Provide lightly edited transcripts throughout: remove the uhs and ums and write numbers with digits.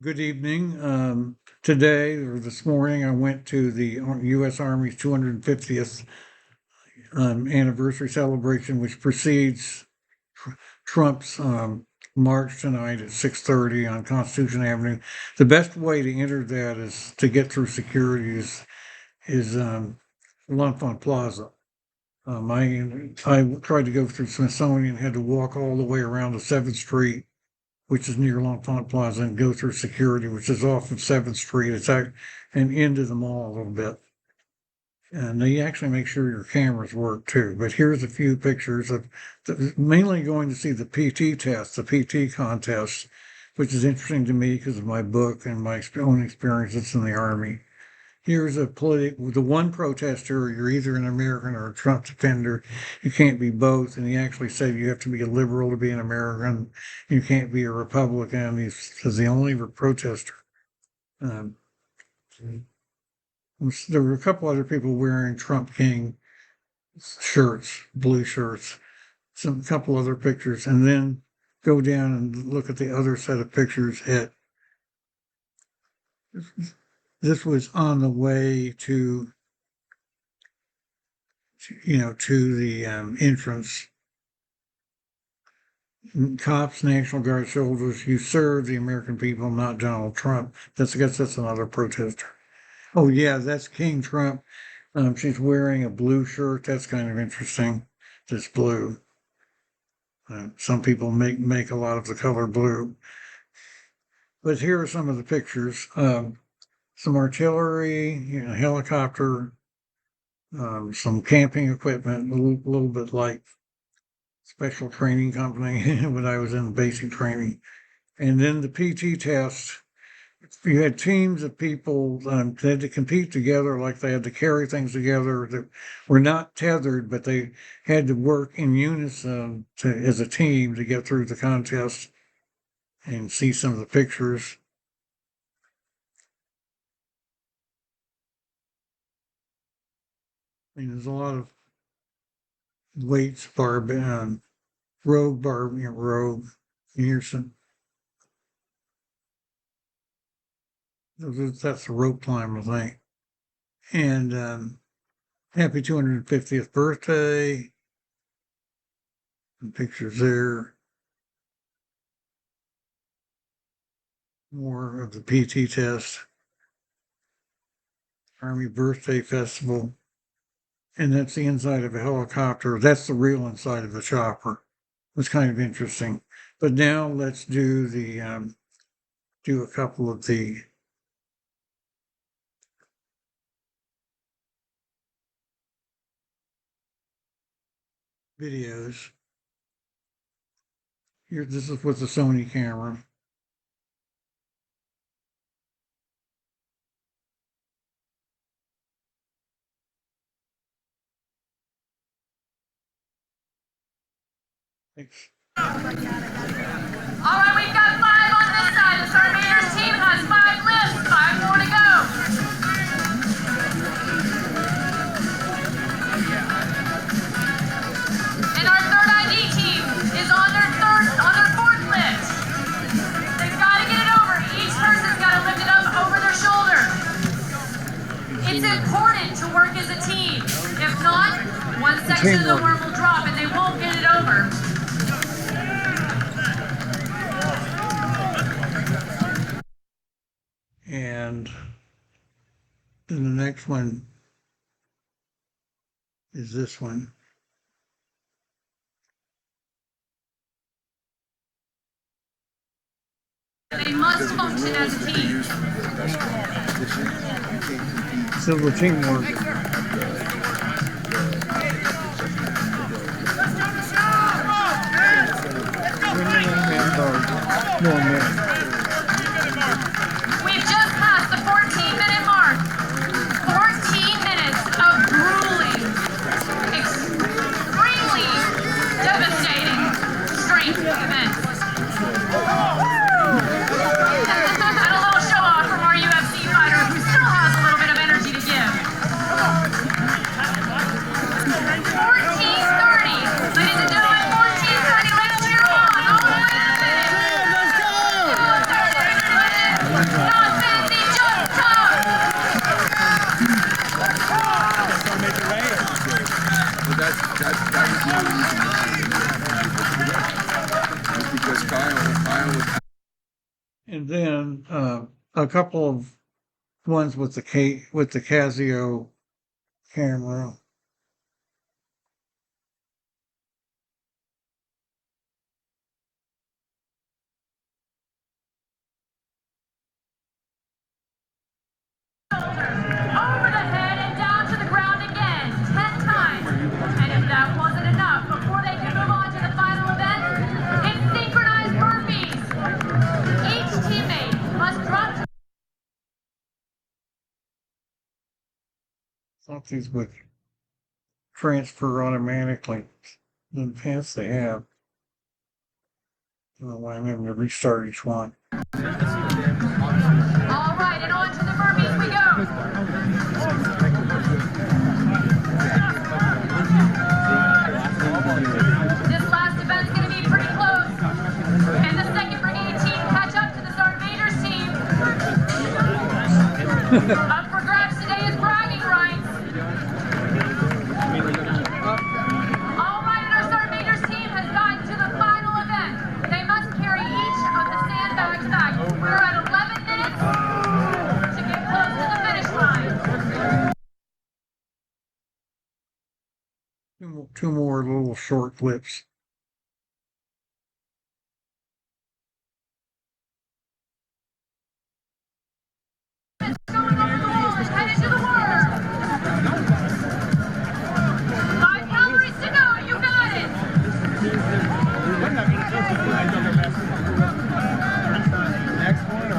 Good evening. Today or this morning, I went to the U.S. Army's 250th anniversary celebration, which precedes Trump's march tonight at 6:30 on Constitution Avenue. The best way to enter that is to get through security is L'Enfant Plaza. I tried to go through Smithsonian, had to walk all the way around to 7th Street, which is near L'Enfant Plaza, and go through security, which is off of 7th Street. It's out and into the mall a little bit. And they actually make sure your cameras work too. But here's a few pictures of mainly going to see the PT test, the PT contest, which is interesting to me because of my book and my own experiences in the Army. Here's the one protester, you're either an American or a Trump defender. You can't be both. And he actually said you have to be a liberal to be an American. You can't be a Republican. He's the only protester. Um, there were a couple other people wearing Trump King shirts, blue shirts, a couple other pictures, and then go down and look at the other set of pictures this was on the way to the entrance. Cops, National Guard soldiers, you serve the American people, not Donald Trump. I guess that's another protester. Oh yeah, that's King Trump. She's wearing a blue shirt. That's kind of interesting. This blue. Some people make a lot of the color blue. But here are some of the pictures. Some artillery, helicopter, some camping equipment, a little bit like special training company when I was in basic training. And then the PT test, you had teams of people that had to compete together, like they had to carry things together that were not tethered, but they had to work in unison as a team to get through the contest and see some of the pictures. I mean, there's a lot of weights, rogue. Here's some. That's a rope climb, I think. And happy 250th birthday. Some pictures there. More of the PT test. Army birthday festival. And that's the inside of a helicopter. That's the real inside of the chopper. It was kind of interesting. But now let's do a couple of the videos. Here, this is with the Sony camera. Thanks. All right, we've got 5 on this side. The Sergeant Major's team has 5 lifts, 5 more to go. And our third ID team is on their 4th lift. They've got to get it over. Each person's got to lift it up over their shoulder. It's important to work as a team. If not, one section of the worm will drop and they won't get it over. And then the next one is this one. They must function as a team. So the teamwork. We've just passed the 14-minute mark. 14 minutes of grueling, extremely devastating strength events. And a little show off from our UFC fighter who still has a little bit of energy to give. 14:30. Ladies and gentlemen, 14:30. Let's cheer on. All right. And then a couple of ones with the Casio camera. Over the head and down to the ground again, 10 times. And if that wasn't enough, before they can move on to the final event, it's synchronized burpees. Each teammate must drop to Thought these would transfer automatically. In the past they have. I don't know why I'm having to restart each one. All right, and on to the burpees we go. This last event's going to be pretty close. And the second brigade team catch up to the Sergeant Major's team. Up for grabs today is bragging rights. All right, and our Sergeant Major's team has gotten to the final event. They must carry each of the sandbags back. We're at 11 minutes to get close to the finish line. Two more little short clips. Going over the wall and headed to the water. 5 calories to go. You got it.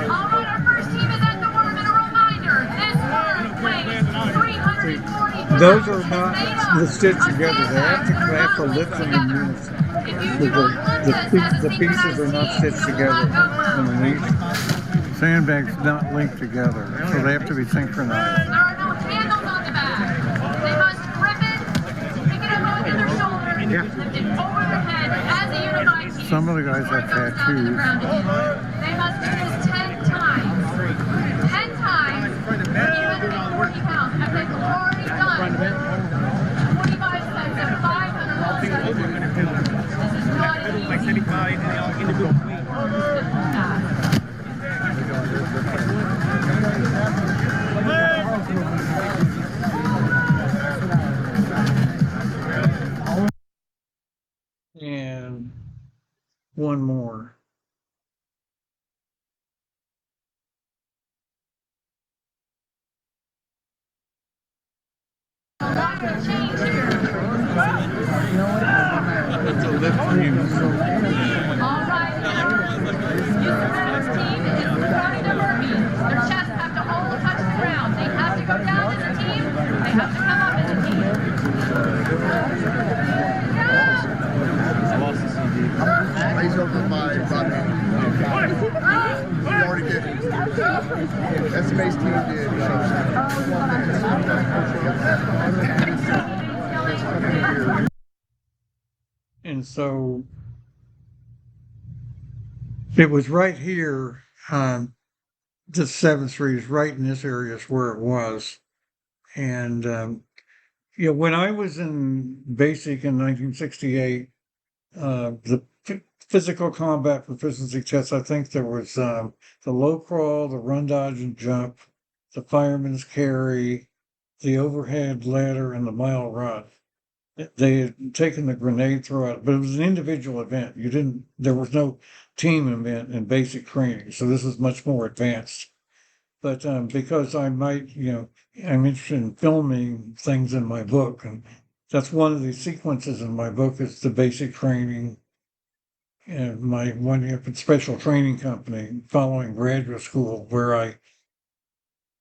All right, our first team is at the worm, and a reminder: this worm weighs 340 pounds. Those are It's not made up stitched of together. They have sandbags to that are not lift linked them in together. unison. If you do So not lift this as a the pieces are not synchronized stitched team, you will together not go well. underneath. Sandbags not linked together, so they have to be synchronized. There are no handles on the bag. They must grip it, pick it up onto their shoulder, lift it over their head as a unified team. Some of the guys before have it goes down to the tattoos. ground again. They must do this 10 times. 10 times, even at 40 pounds, as they've already done 45 sets of 500 roll sets. This is not an easy task. And one more. A lot of change here. It's a lift unit. All right, Usurer's team is running the burpees. Their chests have to all touch the ground. They have to go down as a team. They have to come up as a team. Raise over by Rodney. He already did. SMA's team did. And so it was right here, the 7th Street is right in this area is where it was. And, when I was in basic in 1968, the physical combat proficiency tests, I think there was the low crawl, the run, dodge, and jump, the fireman's carry, the overhead ladder, and the mile run. They had taken the grenade throw out, but it was an individual event. There was no team event in basic training, so this is much more advanced. But because I'm interested in filming things in my book, and that's one of the sequences in my book is the basic training and my winding up at special training company following graduate school, where I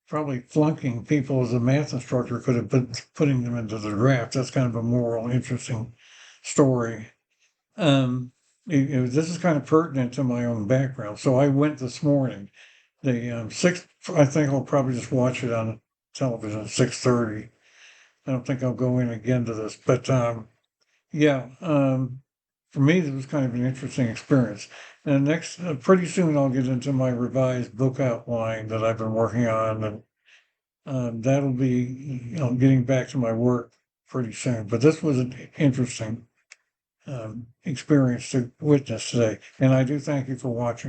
probably flunking people as a math instructor could have been putting them into the draft. That's kind of a moral, interesting story. This is kind of pertinent to my own background. So I went this morning. The 6, I think I'll probably just watch it on television at 6:30. I don't think I'll go in again to this, but for me, this was kind of an interesting experience. And next, pretty soon I'll get into my revised book outline that I've been working on, and that'll be, getting back to my work pretty soon. But this was an interesting experience to witness today, and I do thank you for watching.